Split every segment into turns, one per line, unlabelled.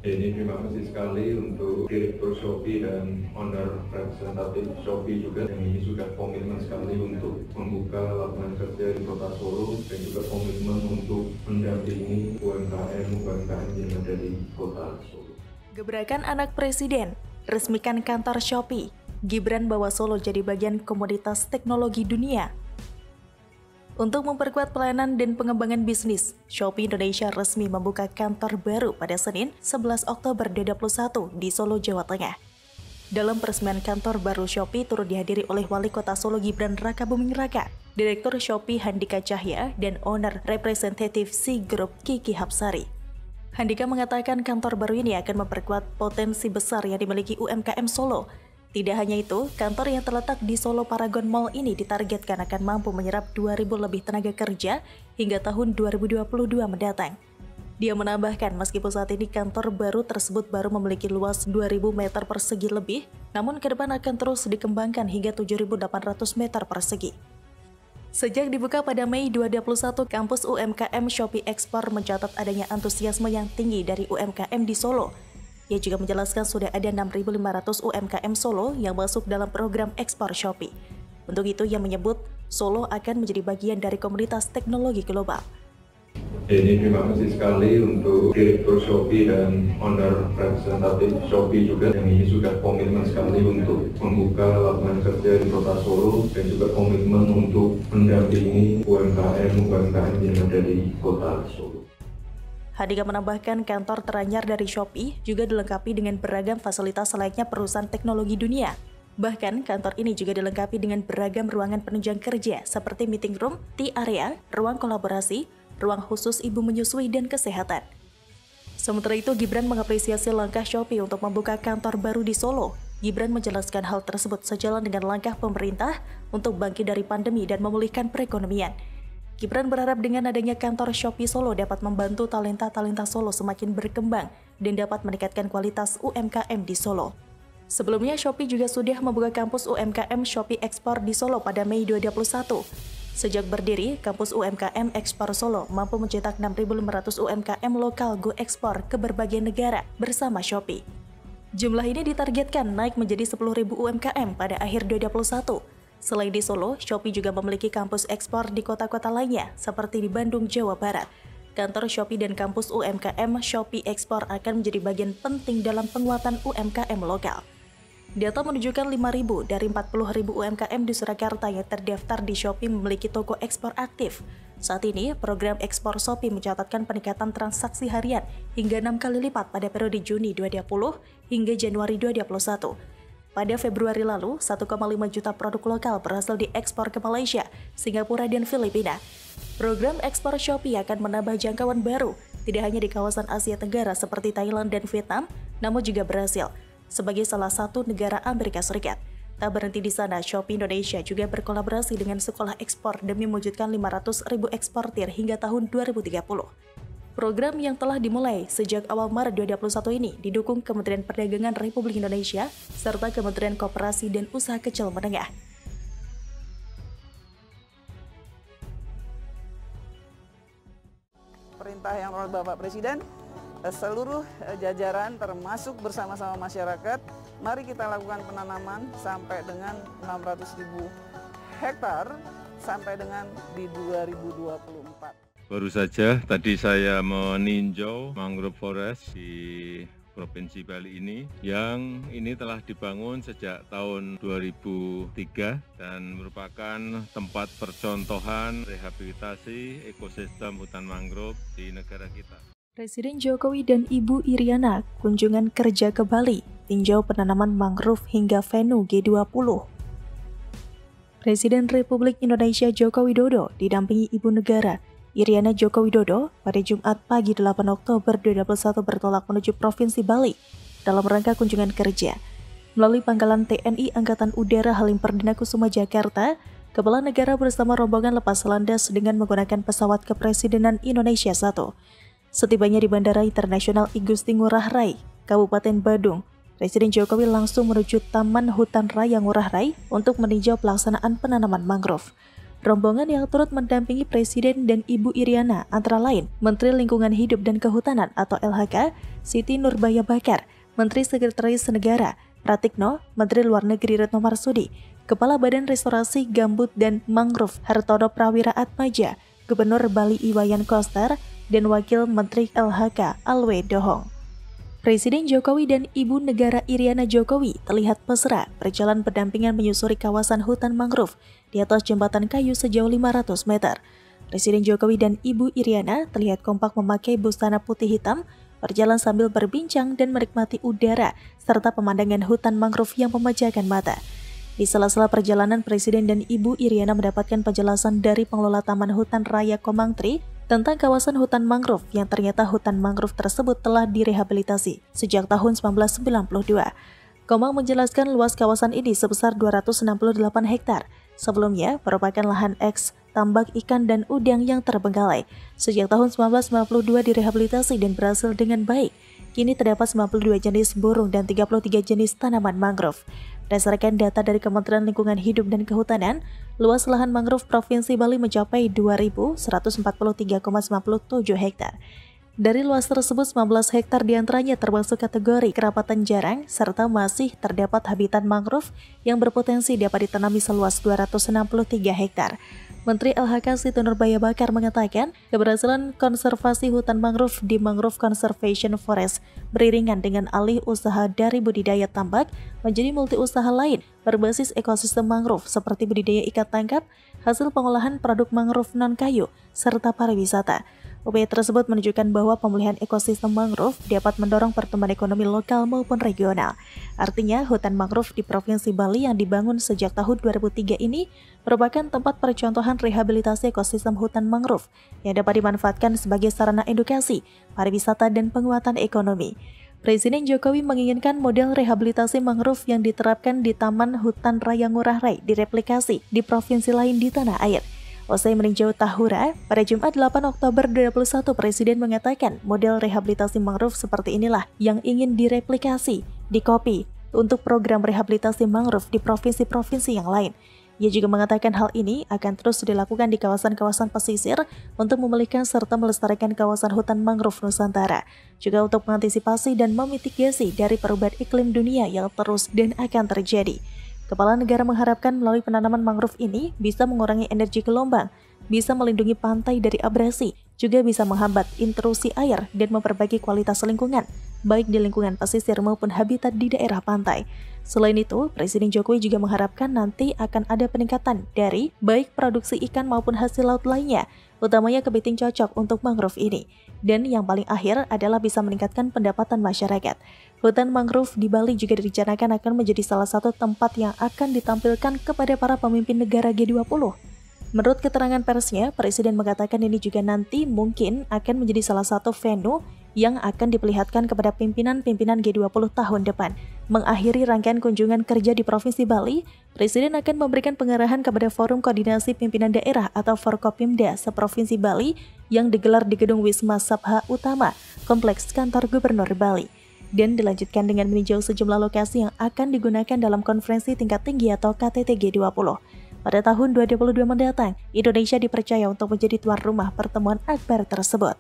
Ini terima kasih sekali untuk Direktur Shopee dan owner representatif Shopee juga yang ini sudah komitmen sekali untuk membuka lapangan kerja di Kota Solo dan juga komitmen untuk mendampingi UMKM yang ada di Kota Solo.
Gebrakan anak presiden, resmikan kantor Shopee, Gibran bawa Solo jadi bagian komoditas teknologi dunia. Untuk memperkuat pelayanan dan pengembangan bisnis, Shopee Indonesia resmi membuka kantor baru pada Senin 11 Oktober 2021 di Solo, Jawa Tengah. Dalam peresmian kantor baru Shopee turut dihadiri oleh Wali Kota Solo Gibran Rakabuming Raka, Direktur Shopee Handika Cahya, dan owner representatif C Group Kiki Hapsari. Handika mengatakan kantor baru ini akan memperkuat potensi besar yang dimiliki UMKM Solo. Tidak hanya itu, kantor yang terletak di Solo Paragon Mall ini ditargetkan akan mampu menyerap 2.000 lebih tenaga kerja hingga tahun 2022 mendatang. Dia menambahkan meskipun saat ini kantor baru tersebut baru memiliki luas 2.000 meter persegi lebih, namun ke depan akan terus dikembangkan hingga 7.800 meter persegi. Sejak dibuka pada Mei 2021, kampus UMKM Shopee Ekspor mencatat adanya antusiasme yang tinggi dari UMKM di Solo. Ia juga menjelaskan sudah ada 6.500 UMKM Solo yang masuk dalam program ekspor Shopee. Untuk itu, ia menyebut Solo akan menjadi bagian dari komunitas teknologi global.
Ini terima kasih sekali untuk Direktur Shopee dan owner representatif Shopee juga yang ini sudah komitmen sekali untuk membuka lapangan kerja di Kota Solo dan juga komitmen untuk mendampingi UMKM yang ada di Kota Solo.
Handika menambahkan kantor teranyar dari Shopee juga dilengkapi dengan beragam fasilitas layaknya perusahaan teknologi dunia. Bahkan kantor ini juga dilengkapi dengan beragam ruangan penunjang kerja seperti meeting room, tea area, ruang kolaborasi, ruang khusus ibu menyusui, dan kesehatan. Sementara itu, Gibran mengapresiasi langkah Shopee untuk membuka kantor baru di Solo. Gibran menjelaskan hal tersebut sejalan dengan langkah pemerintah untuk bangkit dari pandemi dan memulihkan perekonomian. Gibran berharap dengan adanya kantor Shopee Solo dapat membantu talenta-talenta Solo semakin berkembang dan dapat meningkatkan kualitas UMKM di Solo. Sebelumnya, Shopee juga sudah membuka kampus UMKM Shopee Ekspor di Solo pada Mei 2021. Sejak berdiri, kampus UMKM Ekspor Solo mampu mencetak 6.500 UMKM lokal go ekspor ke berbagai negara bersama Shopee. Jumlah ini ditargetkan naik menjadi 10.000 UMKM pada akhir 2021. Selain di Solo, Shopee juga memiliki kampus ekspor di kota-kota lainnya, seperti di Bandung, Jawa Barat. Kantor Shopee dan kampus UMKM Shopee Ekspor akan menjadi bagian penting dalam penguatan UMKM lokal. Data menunjukkan 5.000 dari 40.000 UMKM di Surakarta yang terdaftar di Shopee memiliki toko ekspor aktif. Saat ini, program ekspor Shopee mencatatkan peningkatan transaksi harian hingga 6 kali lipat pada periode Juni 2020 hingga Januari 2021. Pada Februari lalu, 1,5 juta produk lokal berhasil diekspor ke Malaysia, Singapura, dan Filipina. Program ekspor Shopee akan menambah jangkauan baru, tidak hanya di kawasan Asia Tenggara seperti Thailand dan Vietnam, namun juga Brasil, sebagai salah satu negara Amerika Serikat. Tak berhenti di sana, Shopee Indonesia juga berkolaborasi dengan sekolah ekspor demi mewujudkan 500.000 eksportir hingga tahun 2030. Program yang telah dimulai sejak awal Maret 2021 ini didukung Kementerian Perdagangan Republik Indonesia serta Kementerian Koperasi dan Usaha Kecil Menengah.
Perintah yang oleh Bapak Presiden, seluruh jajaran termasuk bersama-sama masyarakat, mari kita lakukan penanaman sampai dengan 600.000 hektar sampai dengan di 2024.
Baru saja tadi saya meninjau mangrove forest di Provinsi Bali ini yang ini telah dibangun sejak tahun 2003 dan merupakan tempat percontohan rehabilitasi ekosistem hutan mangrove di negara kita.
Presiden Jokowi dan Ibu Iriana kunjungan kerja ke Bali, tinjau penanaman mangrove hingga Venu G20. Presiden Republik Indonesia Joko Widodo didampingi Ibu Negara Iriana Joko Widodo pada Jumat pagi 8 Oktober 2021 bertolak menuju Provinsi Bali dalam rangka kunjungan kerja. Melalui pangkalan TNI Angkatan Udara Halim Perdana Kusuma Jakarta, Kepala Negara bersama rombongan lepas landas dengan menggunakan pesawat Kepresidenan Indonesia 1. Setibanya di Bandara Internasional I Gusti Ngurah Rai, Kabupaten Badung, Presiden Jokowi langsung menuju Taman Hutan Raya Ngurah Rai untuk meninjau pelaksanaan penanaman mangrove. Rombongan yang turut mendampingi Presiden dan Ibu Iriana antara lain Menteri Lingkungan Hidup dan Kehutanan atau LHK, Siti Nurbaya Bakar, Menteri Sekretaris Negara, Pratikno, Menteri Luar Negeri Retno Marsudi, Kepala Badan Restorasi Gambut dan Mangrove Hartono Prawira Atmaja, Gubernur Bali Iwayan Koster, dan Wakil Menteri LHK Alwe Dohong. Presiden Jokowi dan Ibu Negara Iriana Jokowi terlihat mesra berjalan berdampingan menyusuri kawasan hutan mangrove di atas jembatan kayu sejauh 500 meter. Presiden Jokowi dan Ibu Iriana terlihat kompak memakai busana putih hitam, berjalan sambil berbincang dan menikmati udara serta pemandangan hutan mangrove yang memanjakan mata. Di sela-sela perjalanan, Presiden dan Ibu Iriana mendapatkan penjelasan dari pengelola Taman Hutan Raya Komangtri tentang kawasan hutan mangrove yang ternyata hutan mangrove tersebut telah direhabilitasi sejak tahun 1992. Komang menjelaskan luas kawasan ini sebesar 268 hektar. Sebelumnya merupakan lahan eks tambak ikan dan udang yang terbengkalai. Sejak tahun 1992 direhabilitasi dan berhasil dengan baik. Kini terdapat 92 jenis burung dan 33 jenis tanaman mangrove. Berdasarkan data dari Kementerian Lingkungan Hidup dan Kehutanan, luas lahan mangrove Provinsi Bali mencapai 2.143,97 hektar. Dari luas tersebut, 19 hektar diantaranya termasuk kategori kerapatan jarang, serta masih terdapat habitat mangrove yang berpotensi dapat ditanami seluas 263 hektar. Menteri LHK Siti Nurbaya Bakar mengatakan keberhasilan konservasi hutan mangrove di Mangrove Conservation Forest beriringan dengan alih usaha dari budidaya tambak menjadi multi usaha lain berbasis ekosistem mangrove seperti budidaya ikan tangkap, hasil pengolahan produk mangrove non-kayu, serta pariwisata. Upaya tersebut menunjukkan bahwa pemulihan ekosistem mangrove dapat mendorong pertumbuhan ekonomi lokal maupun regional. Artinya, hutan mangrove di Provinsi Bali yang dibangun sejak tahun 2003 ini merupakan tempat percontohan rehabilitasi ekosistem hutan mangrove yang dapat dimanfaatkan sebagai sarana edukasi, pariwisata, dan penguatan ekonomi. Presiden Jokowi menginginkan model rehabilitasi mangrove yang diterapkan di Taman Hutan Raya Ngurah Rai direplikasi di provinsi lain di tanah air. Usai meninjau Tahura, pada Jumat 8 Oktober 2021, Presiden mengatakan model rehabilitasi mangrove seperti inilah yang ingin direplikasi, dikopi untuk program rehabilitasi mangrove di provinsi-provinsi yang lain. Ia juga mengatakan hal ini akan terus dilakukan di kawasan-kawasan pesisir untuk memulihkan serta melestarikan kawasan hutan mangrove Nusantara, juga untuk mengantisipasi dan memitigasi dari perubahan iklim dunia yang terus dan akan terjadi. Kepala negara mengharapkan melalui penanaman mangrove ini bisa mengurangi energi gelombang, bisa melindungi pantai dari abrasi, juga bisa menghambat intrusi air dan memperbaiki kualitas lingkungan, baik di lingkungan pesisir maupun habitat di daerah pantai. Selain itu, Presiden Jokowi juga mengharapkan nanti akan ada peningkatan dari baik produksi ikan maupun hasil laut lainnya, utamanya kepiting cocok untuk mangrove ini. Dan yang paling akhir adalah bisa meningkatkan pendapatan masyarakat. Hutan mangrove di Bali juga direncanakan akan menjadi salah satu tempat yang akan ditampilkan kepada para pemimpin negara G20. Menurut keterangan persnya, Presiden mengatakan ini juga nanti mungkin akan menjadi salah satu venue yang akan diperlihatkan kepada pimpinan-pimpinan G20 tahun depan. Mengakhiri rangkaian kunjungan kerja di Provinsi Bali, Presiden akan memberikan pengarahan kepada Forum Koordinasi Pimpinan Daerah atau Forkopimda seprovinsi Bali yang digelar di Gedung Wisma Sabha Utama, Kompleks Kantor Gubernur Bali. Dan dilanjutkan dengan meninjau sejumlah lokasi yang akan digunakan dalam konferensi tingkat tinggi atau KTT G20. Pada tahun 2022 mendatang, Indonesia dipercaya untuk menjadi tuan rumah pertemuan akbar tersebut.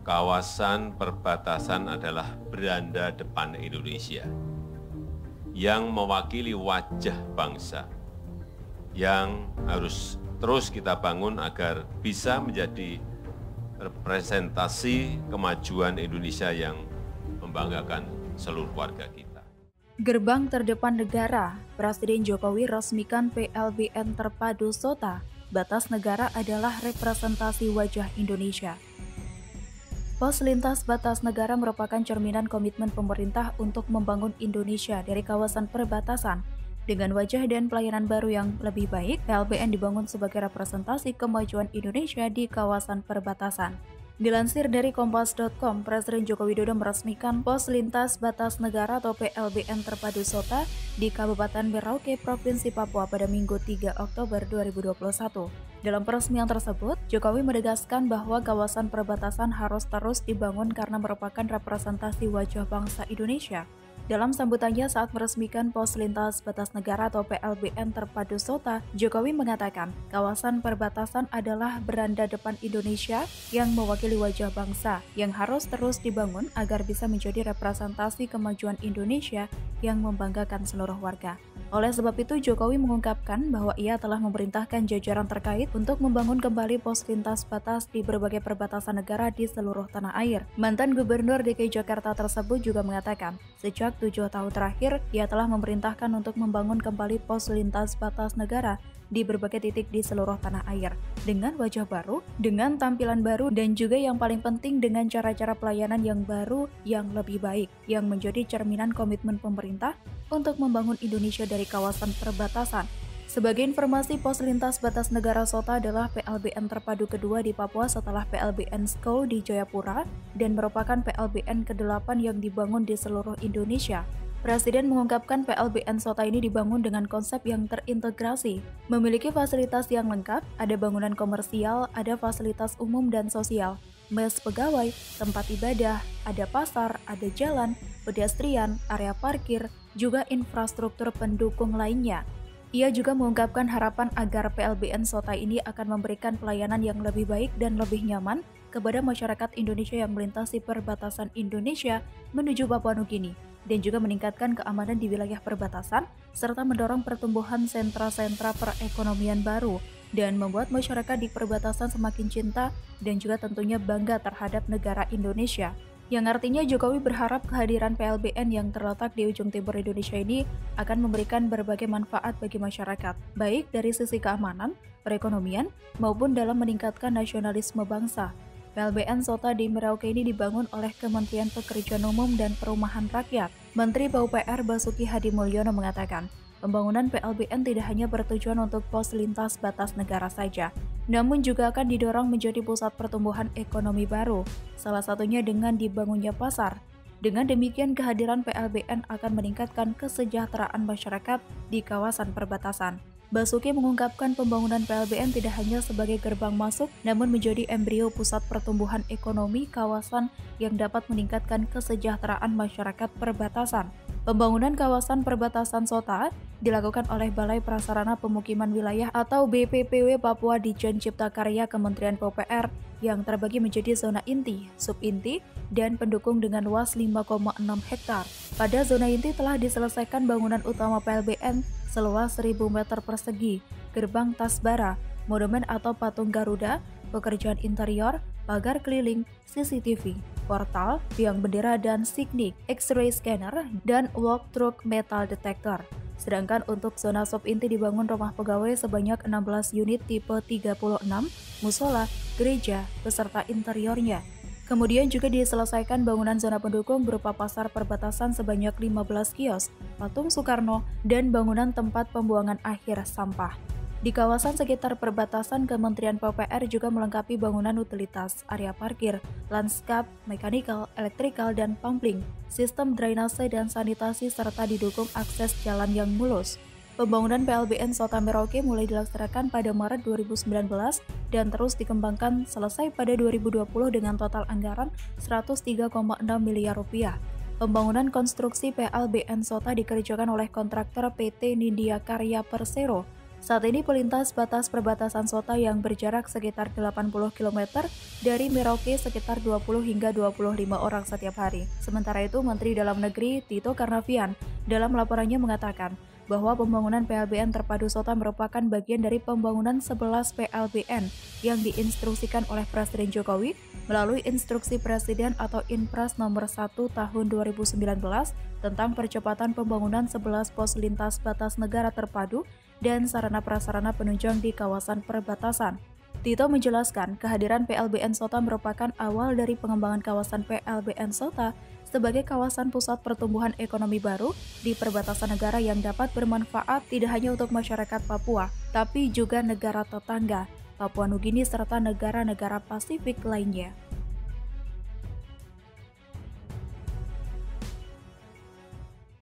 Kawasan perbatasan adalah beranda depan Indonesia yang mewakili wajah bangsa yang harus terus kita bangun agar bisa menjadi representasi kemajuan Indonesia yang membanggakan seluruh warga kita.
Gerbang terdepan negara, Presiden Jokowi resmikan PLBN Terpadu SOTA. Batas negara adalah representasi wajah Indonesia. Pos lintas batas negara merupakan cerminan komitmen pemerintah untuk membangun Indonesia dari kawasan perbatasan. Dengan wajah dan pelayanan baru yang lebih baik, PLBN dibangun sebagai representasi kemajuan Indonesia di kawasan perbatasan. Dilansir dari Kompas.com, Presiden Joko Widodo meresmikan Pos Lintas Batas Negara atau PLBN Terpadu SOTA di Kabupaten Merauke, Provinsi Papua pada Minggu 3 Oktober 2021. Dalam peresmian tersebut, Jokowi menegaskan bahwa kawasan perbatasan harus terus dibangun karena merupakan representasi wajah bangsa Indonesia. Dalam sambutannya saat meresmikan Pos Lintas Batas Negara atau PLBN Terpadu Sota, Jokowi mengatakan kawasan perbatasan adalah beranda depan Indonesia yang mewakili wajah bangsa yang harus terus dibangun agar bisa menjadi representasi kemajuan Indonesia yang membanggakan seluruh warga. Oleh sebab itu, Jokowi mengungkapkan bahwa ia telah memerintahkan jajaran terkait untuk membangun kembali pos lintas batas di berbagai perbatasan negara di seluruh tanah air. Mantan Gubernur DKI Jakarta tersebut juga mengatakan, sejak 7 tahun terakhir, ia telah memerintahkan untuk membangun kembali pos lintas batas negara di berbagai titik di seluruh tanah air, dengan wajah baru, dengan tampilan baru, dan juga yang paling penting dengan cara-cara pelayanan yang baru yang lebih baik, yang menjadi cerminan komitmen pemerintah untuk membangun Indonesia dari kawasan perbatasan. Sebagai informasi, Pos Lintas Batas Negara Sota adalah PLBN terpadu kedua di Papua setelah PLBN Skau di Jayapura dan merupakan PLBN ke-8 yang dibangun di seluruh Indonesia. Presiden mengungkapkan PLBN Sota ini dibangun dengan konsep yang terintegrasi, memiliki fasilitas yang lengkap, ada bangunan komersial, ada fasilitas umum dan sosial, mes pegawai, tempat ibadah, ada pasar, ada jalan, pedestrian, area parkir, juga infrastruktur pendukung lainnya. Ia juga mengungkapkan harapan agar PLBN Sota ini akan memberikan pelayanan yang lebih baik dan lebih nyaman kepada masyarakat Indonesia yang melintasi perbatasan Indonesia menuju Papua Nugini, dan juga meningkatkan keamanan di wilayah perbatasan, serta mendorong pertumbuhan sentra-sentra perekonomian baru, dan membuat masyarakat di perbatasan semakin cinta dan juga tentunya bangga terhadap negara Indonesia. Yang artinya Jokowi berharap kehadiran PLBN yang terletak di ujung timur Indonesia ini akan memberikan berbagai manfaat bagi masyarakat, baik dari sisi keamanan, perekonomian, maupun dalam meningkatkan nasionalisme bangsa. PLBN Sota di Merauke ini dibangun oleh Kementerian Pekerjaan Umum dan Perumahan Rakyat. Menteri PUPR Basuki Hadimulyono mengatakan, pembangunan PLBN tidak hanya bertujuan untuk pos lintas batas negara saja, namun juga akan didorong menjadi pusat pertumbuhan ekonomi baru, salah satunya dengan dibangunnya pasar. Dengan demikian, kehadiran PLBN akan meningkatkan kesejahteraan masyarakat di kawasan perbatasan. Basuki mengungkapkan pembangunan PLBN tidak hanya sebagai gerbang masuk, namun menjadi embrio pusat pertumbuhan ekonomi kawasan yang dapat meningkatkan kesejahteraan masyarakat perbatasan. Pembangunan kawasan perbatasan Sota dilakukan oleh Balai Prasarana Pemukiman Wilayah atau BPPW Papua Ditjen Cipta Karya Kementerian PUPR yang terbagi menjadi zona inti, subinti, dan pendukung dengan luas 5,6 hektar. Pada zona inti telah diselesaikan bangunan utama PLBN seluas 1.000 meter persegi, gerbang Tasbara, monumen atau patung Garuda, pekerjaan interior, pagar keliling, CCTV, portal, tiang bendera dan signik, X-ray scanner, dan walk-through metal detector. Sedangkan untuk zona sub-inti dibangun rumah pegawai sebanyak 16 unit tipe 36, musola, gereja, beserta interiornya. Kemudian juga diselesaikan bangunan zona pendukung berupa pasar perbatasan sebanyak 15 kios, patung Soekarno, dan bangunan tempat pembuangan akhir sampah. Di kawasan sekitar perbatasan, Kementerian PUPR juga melengkapi bangunan utilitas, area parkir, lanskap, mekanikal, elektrikal, dan pumping, sistem drainase dan sanitasi, serta didukung akses jalan yang mulus. Pembangunan PLBN Sota Merauke mulai dilaksanakan pada Maret 2019 dan terus dikembangkan selesai pada 2020 dengan total anggaran 103,6 miliar rupiah. Pembangunan konstruksi PLBN Sota dikerjakan oleh kontraktor PT Nindya Karya Persero. Saat ini pelintas batas perbatasan Sota yang berjarak sekitar 80 km dari Merauke sekitar 20 hingga 25 orang setiap hari. Sementara itu, Menteri Dalam Negeri Tito Karnavian dalam laporannya mengatakan bahwa pembangunan PLBN Terpadu Sota merupakan bagian dari pembangunan 11 PLBN yang diinstruksikan oleh Presiden Jokowi melalui Instruksi Presiden atau Inpres nomor 1 tahun 2019 tentang percepatan pembangunan 11 pos lintas batas negara terpadu dan sarana-prasarana penunjang di kawasan perbatasan. Tito menjelaskan kehadiran PLBN Sota merupakan awal dari pengembangan kawasan PLBN Sota sebagai kawasan pusat pertumbuhan ekonomi baru di perbatasan negara yang dapat bermanfaat tidak hanya untuk masyarakat Papua, tapi juga negara tetangga, Papua Nugini serta negara-negara Pasifik lainnya.